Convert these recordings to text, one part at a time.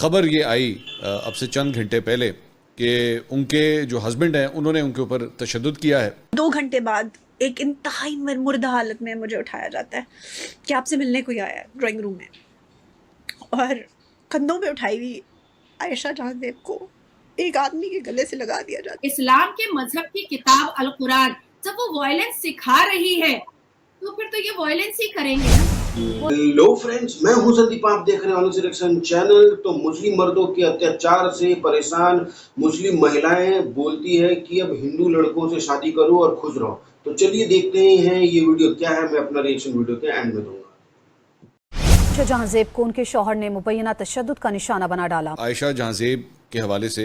खबर ये आई अब से चंद घंटे पहले कि उनके जो हस्बैंड हैं उन्होंने उनके ऊपर तशद्दुद किया है। 2 घंटे बाद एक इंतहाई मुर्दा हालत में मुझे उठाया जाता है कि आपसे मिलने कोई आया है ड्राइंग रूम में, और कंधों पे उठाई हुई आयशा जहांदेब को एक आदमी के गले से लगा दिया जाता है। इस्लाम के मजहब की किताब अल कुरान जब वो वायलेंस सिखा रही है तो फिर तो ये वायलेंस ही करेंगे ना। हेलो फ्रेंड्स, मैं हूं संदीप। आप देख रहे हैं अनुसरक्षण चैनल। तो मुस्लिम मर्दों के अत्याचार से परेशान मुस्लिम महिलाएं बोलती है कि अब हिंदू लड़कों से शादी करो और खुश रहो। तो चलिए देखते हैं ये वीडियो क्या है। मैं अपना रिएक्शन वीडियो के एंड में दूंगा। आयशा जहांजेब को उनके शौहर ने मुबैना तशद्दुद का निशाना बना डाला। आयशा जहांजेब के हवाले से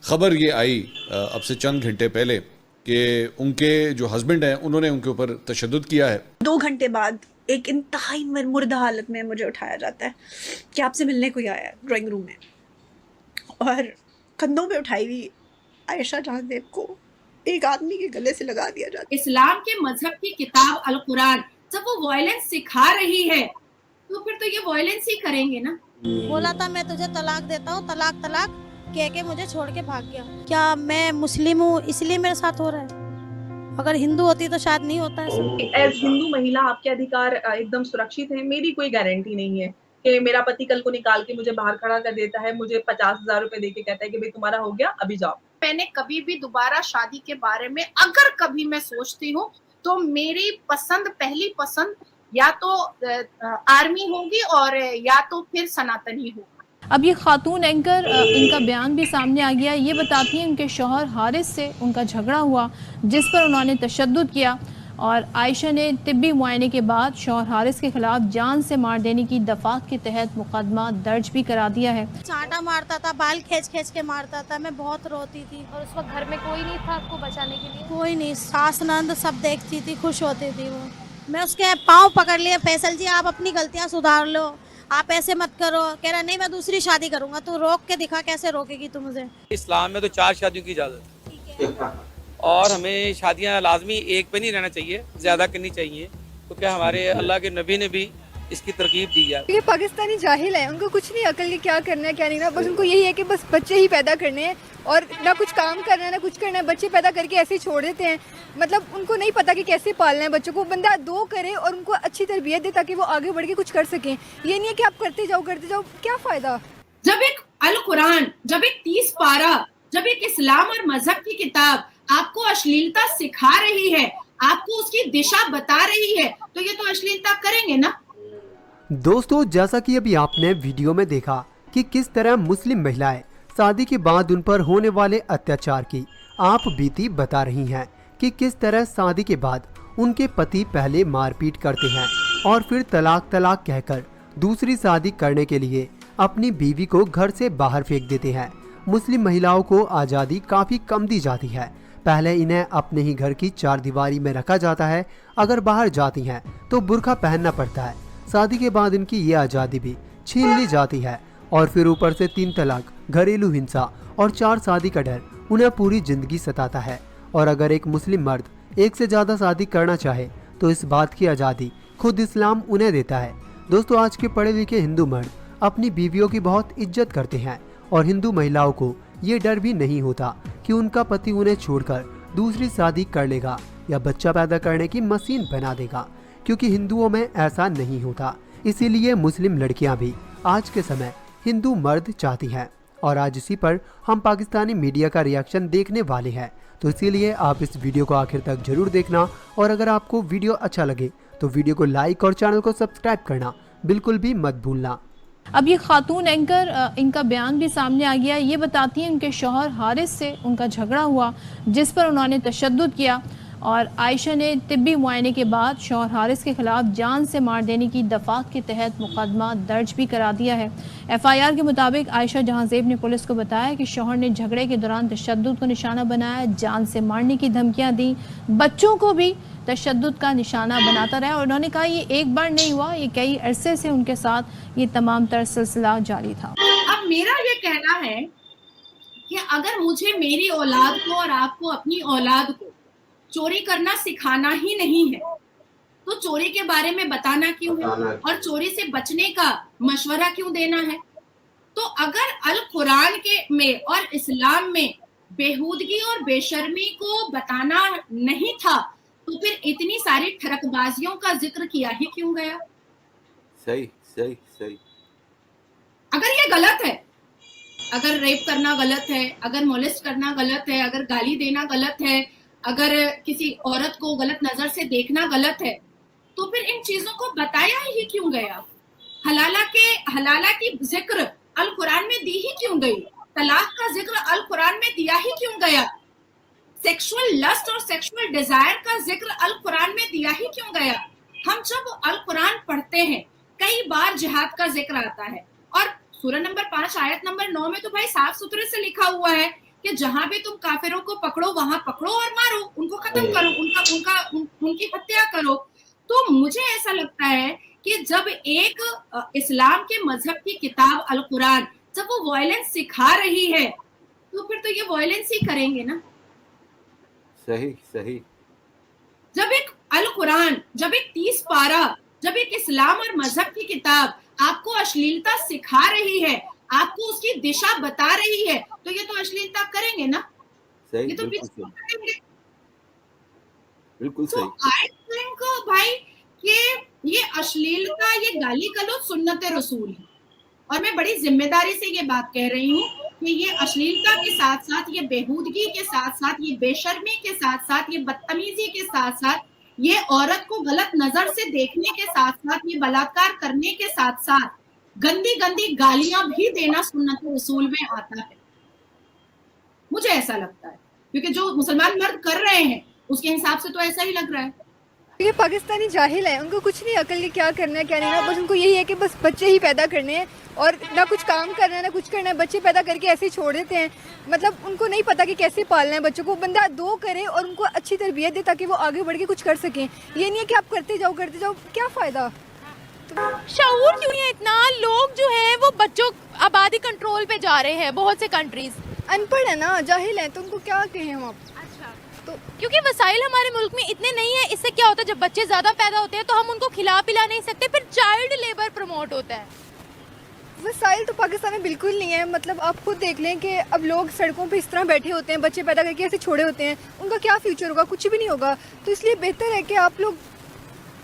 खबर ये आई अब से चंद घंटे पहले कि उनके जो हस्बैंड हैं उन्होंने उनके ऊपर तशद्दुद किया है। 2 घंटे बाद एक इंतहाई मुर्दा हालत में मुझे उठाया जाता है कि आपसे मिलने कोई आया है ड्राइंग रूम में, और कंधों पे उठाई हुई आयशा जहांदेब को एक आदमी के गले से लगा दिया जाता है। इस्लाम के मजहब की किताब अल कुरान जब वो वायलेंस सिखा रही है तो फिर तो ये वायलेंस ही करेंगे ना। बोला था मैं तुझे तलाक देता हूँ, तलाक तलाक कह के मुझे छोड़ के भाग गया। क्या मैं मुस्लिम हूँ इसलिए मेरे साथ हो रहा है? अगर हिंदू होती तो शायद नहीं होता है। एज हिंदू महिला आपके अधिकार एकदम सुरक्षित हैं। मेरी कोई गारंटी नहीं है कि मेरा पति कल को निकाल के मुझे बाहर खड़ा कर देता है, मुझे 50,000 रुपए दे के कहता है कि भाई तुम्हारा हो गया अभी जाओ। मैंने कभी भी दोबारा शादी के बारे में अगर कभी मैं सोचती हूँ तो मेरी पसंद, पहली पसंद या तो आर्मी होगी और या तो फिर सनातनी होगी। अब ये खातून एंकर, इनका बयान भी सामने आ गया। ये बताती हैं उनके शौहर हारिस से उनका झगड़ा हुआ जिस पर उन्होंने तशद्दुद किया, और आयशा ने तिब्बी मुआयने के बाद शौहर हारिस के खिलाफ जान से मार देने की दफात के तहत मुकदमा दर्ज भी करा दिया है। चांटा मारता था, बाल खींच खींच के मारता था, मैं बहुत रोती थी। और उस वक्त घर में कोई नहीं था आपको बचाने के लिए? कोई नहीं, सास नंद सब देखती थी, खुश होती थी वो। मैं उसके पाँव पकड़ लिए, फैसल जी आप अपनी गलतियाँ सुधार लो, आप ऐसे मत करो। कह रहा नहीं मैं दूसरी शादी करूंगा। तू रोक के दिखा, कैसे रोकेगी तू मुझे? इस्लाम में तो 4 शादियों की इजाज़त है और हमें शादियां लाजमी एक पे नहीं रहना चाहिए, ज़्यादा करनी चाहिए। तो क्या हमारे अल्लाह के नबी ने भी इसकी तरकीब दी है। ये पाकिस्तानी जाहिल है, उनको कुछ नहीं अकल कि क्या करना है क्या नहीं ना। बस उनको यही है कि बस बच्चे ही पैदा करने हैं और ना कुछ काम करना है ना कुछ करना है। बच्चे पैदा करके ऐसे ही छोड़ देते हैं। मतलब उनको नहीं पता कि कैसे पालना है बच्चों को। बंदा दो करे और उनको अच्छी तरबियत दे ताकि वो आगे बढ़ के कुछ कर सकें। ये नहीं है कि आप करते जाओ, क्या फ़ायदा। जब एक अल कुरान, जब एक 30 पारा, जब एक इस्लाम और मजहब की किताब आपको अश्लीलता सिखा रही है, आपको उसकी दिशा बता रही है, तो ये तो अश्लीलता करेंगे ना। दोस्तों, जैसा कि अभी आपने वीडियो में देखा कि किस तरह मुस्लिम महिलाएं शादी के बाद उन पर होने वाले अत्याचार की आप बीती बता रही हैं कि किस तरह शादी के बाद उनके पति पहले मारपीट करते हैं और फिर तलाक तलाक कहकर दूसरी शादी करने के लिए अपनी बीवी को घर से बाहर फेंक देते हैं। मुस्लिम महिलाओं को आज़ादी काफ़ी कम दी जाती है। पहले इन्हें अपने ही घर की 4 दीवारी में रखा जाता है। अगर बाहर जाती हैं तो बुर्का पहनना पड़ता है। शादी के बाद इनकी ये आज़ादी भी छीन ली जाती है और फिर ऊपर से 3 तलाक, घरेलू हिंसा और 4 शादी का डर उन्हें पूरी जिंदगी सताता है। और अगर एक मुस्लिम मर्द एक से ज़्यादा शादी करना चाहे तो इस बात की आज़ादी खुद इस्लाम उन्हें देता है। दोस्तों, आज के पढ़े लिखे हिंदू मर्द अपनी बीवियों की बहुत इज्जत करते हैं और हिंदू महिलाओं को ये डर भी नहीं होता कि उनका पति उन्हें छोड़कर दूसरी शादी कर लेगा या बच्चा पैदा करने की मशीन बना देगा, क्योंकि हिंदुओं में ऐसा नहीं होता। इसीलिए मुस्लिम लड़कियां भी आज के समय हिंदू मर्द चाहती हैं और आज इसी पर हम पाकिस्तानी मीडिया का रिएक्शन देखने वाले हैं। तो इसीलिए आप इस वीडियो को आखिर तक जरूर देखना और अगर आपको वीडियो अच्छा लगे तो वीडियो को लाइक और चैनल को सब्सक्राइब करना बिल्कुल भी मत भूलना। अब ये खातून एंकर, इनका बयान भी सामने आ गया। ये बताती हैं उनके शौहर हारिस से उनका झगड़ा हुआ जिस पर उन्होंने तशद्दुद किया, और आयशा ने तिब्बी मुआयने के बाद शौहर हारिस के खिलाफ जान से मार देने की दफात के तहत मुकदमा दर्ज भी करा दिया है। FIR के मुताबिक आयशा जहांजेब ने पुलिस को बताया कि शौहर ने झगड़े के दौरान तशद्दुद को निशाना बनाया, जान से मारने की धमकियां दी, बच्चों को भी तशद्दुद का निशाना बनाता रहा। और उन्होंने कहा ये एक बार नहीं हुआ, ये कई अरसे से उनके साथ ये तमाम तर सिलसिला जारी था। अब मेरा ये कहना है कि अगर मुझे मेरी औलाद को और आपको अपनी औलाद को चोरी करना सिखाना ही नहीं है तो चोरी के बारे में बताना क्यों है और चोरी से बचने का मशवरा क्यों देना है? तो अगर अल कुरान के में और इस्लाम में बेहूदगी और बेशर्मी को बताना नहीं था तो फिर इतनी सारी ठरकबाजियों का जिक्र किया ही क्यों गया? सही सही सही। अगर ये गलत है, अगर रेप करना गलत है, अगर मोलेस्ट करना गलत है, अगर गाली देना गलत है, अगर किसी औरत को गलत नजर से देखना गलत है, तो फिर इन चीजों को बताया ही क्यों गया? हलाला की जिक्र अल कुरान में दी ही क्यों गई? तलाक का जिक्र अल कुरान में दिया ही क्यों गया? सेक्सुअल लस्ट और सेक्सुअल डिजायर का जिक्र अल कुरान में दिया ही क्यों गया? हम जब अल कुरान पढ़ते हैं कई बार जिहाद का जिक्र आता है और सूरह नंबर 5 आयत नंबर 9 में तो भाई साफ सुथरे से लिखा हुआ है कि जहां भी तुम काफिरों को पकड़ो वहां पकड़ो और मारो, उनको खत्म करो, उनकी हत्या करो। तो मुझे ऐसा लगता है कि जब एक इस्लाम के मजहब की किताब अल कुरान जब वो वायलेंस सिखा रही है तो फिर तो ये वायलेंस ही करेंगे ना। सही सही। जब एक अल कुरान, जब एक 30 पारा, जब एक इस्लाम और मजहब की किताब आपको अश्लीलता सिखा रही है, आपको उसकी दिशा बता रही है, तो ये तो अश्लीलता करेंगे ना। सही, ये तो बिल्कुल सही। आई थिंक भाई कि ये अश्लीलता, ये गाली गलौज सुन्नत रसूल है और मैं बड़ी जिम्मेदारी से ये बात कह रही हूँ कि ये अश्लीलता के साथ साथ, ये बेहूदगी के साथ साथ, ये बेशर्मी के साथ साथ, ये बदतमीजी के साथ साथ, ये औरत को गलत नजर से देखने के साथ साथ, ये बलात्कार करने के साथ साथ गंदी गंदी गालियां भी देना सुन्नत रसूल में आता है। मुझे ऐसा लगता है क्योंकि जो मुसलमान मर्द कर रहे हैं उसके हिसाब से तो ऐसा ही लग रहा है। ये पाकिस्तानी जाहिल है, उनको कुछ नहीं अकल कि क्या करना है क्या नहीं ना, बस उनको यही है कि बस बच्चे ही पैदा करने हैं और ना कुछ काम करना है ना कुछ करना है, बच्चे पैदा करके ऐसे ही छोड़ देते हैं। मतलब उनको नहीं पता कि कैसे पालना है बच्चों को। बंदा दो करे और उनको अच्छी तरबियत दे ताकि वो आगे बढ़ के कुछ कर सकें। ये नहीं है कि आप करते जाओ क्या फ़ायदा। शऊर क्यों नहीं है इतना? लोग जो है वो बच्चों आबादी कंट्रोल पे जा रहे हैं, बहुत से कंट्रीज अनपढ़ है ना, जाहिल है, तो उनको क्या कहें हम आप। तो क्योंकि वसाइल हमारे मुल्क में इतने नहीं है, इससे क्या होता है जब बच्चे ज्यादा पैदा होते हैं तो हम उनको खिला पिला नहीं सकते, फिर चाइल्ड लेबर प्रमोट होता है। वसाइल तो पाकिस्तान में बिल्कुल नहीं है। मतलब आप खुद देख लें कि अब लोग सड़कों पे इस तरह बैठे होते हैं, बच्चे पैदा करके ऐसे छोड़े होते हैं, उनका क्या फ्यूचर होगा? कुछ भी नहीं होगा। तो इसलिए बेहतर है कि आप लोग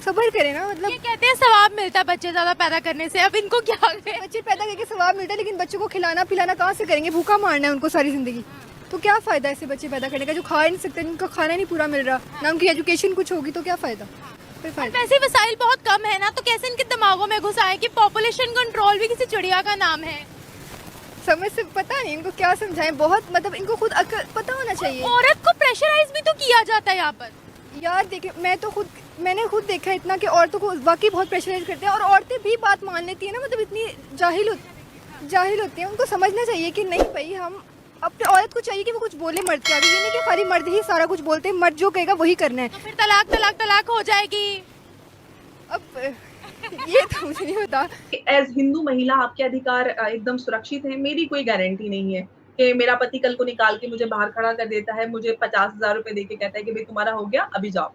सब्र करें ना। मतलब ये कहते हैं सवाब मिलता है बच्चे ज्यादा पैदा करने से, अब इनको क्या करें? बच्चे पैदा करके सवाब मिलता है लेकिन बच्चों को खिलाना पिलाना कहाँ से करेंगे? भूखा मारना है उनको सारी जिंदगी, तो क्या फ़ायदा ऐसे बच्चे पैदा करने का जो खा ही नहीं सकते, उनका खाना नहीं पूरा मिल रहा, ना उनकी एजुकेशन कुछ होगी, तो क्या फ़ायदा? वैसे वसाइल बहुत कम है ना, तो कैसे इनके दिमागों में घुस आए कि पॉपुलेशन कंट्रोल भी किसी चिड़िया का नाम है? समझ से पता नहीं इनको क्या समझाएं। बहुत मतलब इनको खुद अकल पता होना चाहिए। औरत को प्रेशराइज भी तो किया जाता है यहाँ पर। यार देखिए, मैंने खुद देखा है इतना कि औरतों को वाकई बहुत प्रेशराइज करते हैं और औरतें भी बात मान लेती है ना। मतलब इतनी जाहिल होती हैं, उनको समझना चाहिए कि नहीं भाई, हम अपने औरत को चाहिए कि वो कुछ बोले मर्द के आगे। ये नहीं कि खाली मर्द ही सारा कुछ बोलते हैं, मर्द जो कहेगा वही करना है। तो फिर तलाक हो जाएगी। अब ये तो मुझे नहीं पता। एज हिंदू महिला आपके अधिकार एकदम सुरक्षित हैं। मेरी कोई गारंटी नहीं है कि मेरा पति कल को निकाल के मुझे बाहर खड़ा कर देता है, मुझे 50,000 रुपए दे के कहता है कि भाई तुम्हारा हो गया अभी जाओ,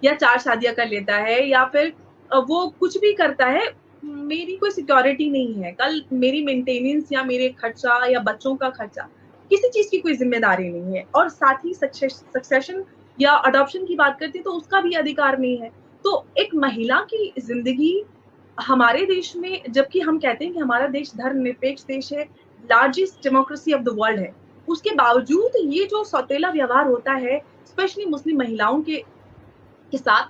या 4 शादियां कर लेता है, या फिर वो कुछ भी करता है। मेरी कोई सिक्योरिटी नहीं है। कल मेरी मेंटेनेंस या मेरे खर्चा या बच्चों का खर्चा, किसी चीज की कोई जिम्मेदारी नहीं है। और साथ ही सक्सेशन या अडॉप्शन की बात करते हैं तो उसका भी अधिकार नहीं है। तो एक महिला की जिंदगी हमारे देश में, जबकि हम कहते हैं कि हमारा देश धर्मनिरपेक्ष देश है, largest democracy of the world है, उसके बावजूद ये जो सौतेला व्यवहार होता है स्पेशली मुस्लिम महिलाओं के साथ,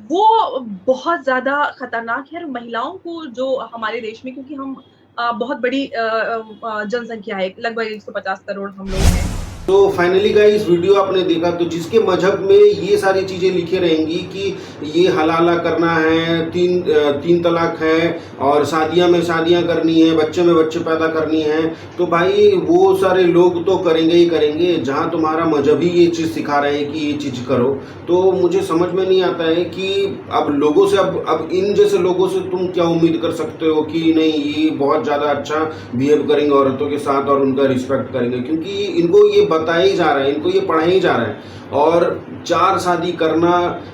वो बहुत ज्यादा खतरनाक है। और महिलाओं को जो हमारे देश में, क्योंकि हम बहुत बड़ी जनसंख्या है, लगभग 150 करोड़ हम लोग हैं। तो फाइनली गाइस, वीडियो आपने देखा, तो जिसके मजहब में ये सारी चीज़ें लिखी रहेंगी कि ये हलाला करना है, तीन तलाक है और शादियां में शादियां करनी है, बच्चे में बच्चे पैदा करनी है, तो भाई वो सारे लोग तो करेंगे ही करेंगे जहां तुम्हारा मजहब ही ये चीज़ सिखा रहे हैं कि ये चीज़ करो। तो मुझे समझ में नहीं आता है कि अब लोगों से, अब इन जैसे लोगों से तुम क्या उम्मीद कर सकते हो कि नहीं ये बहुत ज़्यादा अच्छा बिहेव करेंगे औरतों के साथ और उनका रिस्पेक्ट करेंगे, क्योंकि इनको ये बताया ही जा रहा है, इनको ये पढ़ाया ही जा रहा है। और 4 शादी करना,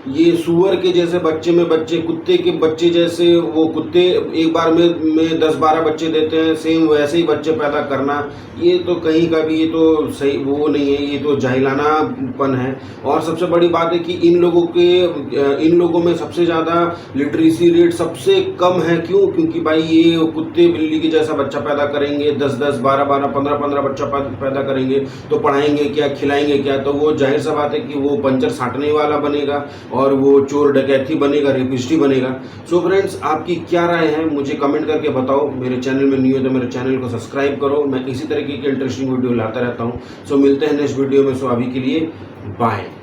ये सूअर के जैसे बच्चे में बच्चे, कुत्ते के बच्चे जैसे, वो कुत्ते एक बार में 10-12 बच्चे देते हैं, सेम वैसे ही बच्चे पैदा करना, ये तो कहीं का भी, ये तो सही वो नहीं है, ये तो जाहिलानापन है। और सबसे बड़ी बात है कि इन लोगों में सबसे ज़्यादा लिटरेसी रेट सबसे कम है। क्यों? क्योंकि भाई ये कुत्ते बिल्ली के जैसा बच्चा पैदा करेंगे, 10-10, 12-12, 15-15 बच्चा पैदा करेंगे, तो पढ़ाएंगे क्या, खिलाएंगे क्या? तो वो जाहिर सा बात है कि वो पंचर साटने वाला बनेगा और वो चोर डकैती बनेगा, रेपिस्ट बनेगा। सो फ्रेंड्स, आपकी क्या राय है मुझे कमेंट करके बताओ। मेरे चैनल में न्यू है तो मेरे चैनल को सब्सक्राइब करो, मैं इसी तरीके की इंटरेस्टिंग वीडियो लाता रहता हूँ। सो मिलते हैं नेक्स्ट वीडियो में। सो अभी के लिए बाय।